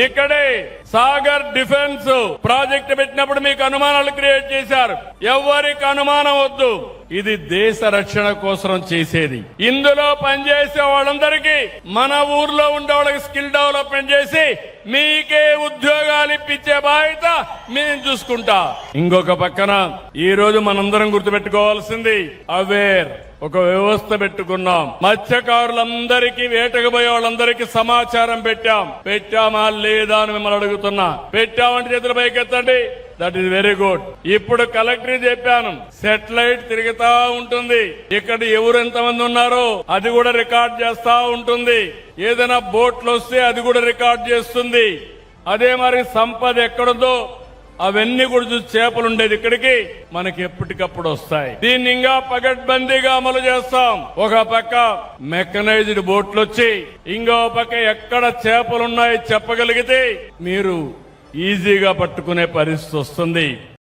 ఇక్కడే Sagar defence project పెట్టినప్పుడు మీకు అనుమానాలు క్రియేట్ చేశారు. ఎవరికి అనుమానం వద్దు, ఇది దేశ రక్షణ కోసం చేసేది. ఇందులో పనిచేసే వాళ్ళందరికీ మన ఊర్లో ఉండే వాళ్ళకి స్కిల్ డెవలప్మెంట్ చేసి మీకే ఉద్యోగాలు ఇప్పించే బాధ్యత మేము చూసుకుంటా. ఇంకొక పక్కన ఈ రోజు మనందరం గుర్తుపెట్టుకోవాల్సింది అవేర్ ఒక వ్యవస్థ పెట్టుకున్నాం. మత్స్యకారులందరికీ, వేటకు పోయే వాళ్ళందరికీ సమాచారం పెట్టామా లేదా అని మిమ్మల్ని అడుగుతున్నా. పెట్టామంటే చేతులు పైకెత్తండి. That is very good. ఇప్పుడు కలెక్టర్ చెప్పాను, సెటిలైట్ తిరుగుతా ఉంటుంది. ఇక్కడ ఎవరు ఎంతమంది ఉన్నారో అది కూడా రికార్డ్ చేస్తా ఉంటుంది. ఏదైనా బోట్లు వస్తే అది కూడా రికార్డ్ చేస్తుంది. అదే మరి సంపద ఎక్కడుందో అవన్నీ కూడా చూసి చేపలు ఉండేది ఇక్కడికి మనకి ఎప్పటికప్పుడు వస్తాయి. దీన్ని ఇంకా పగడ్బందీగా అమలు చేస్తాం. ఒక పక్క మెకనైజ్డ్ బోట్లు వచ్చి ఇంకో పక్క ఎక్కడ చేపలున్నాయో చెప్పగలిగితే మీరు ఈజీగా పట్టుకునే పరిస్థితి వస్తుంది.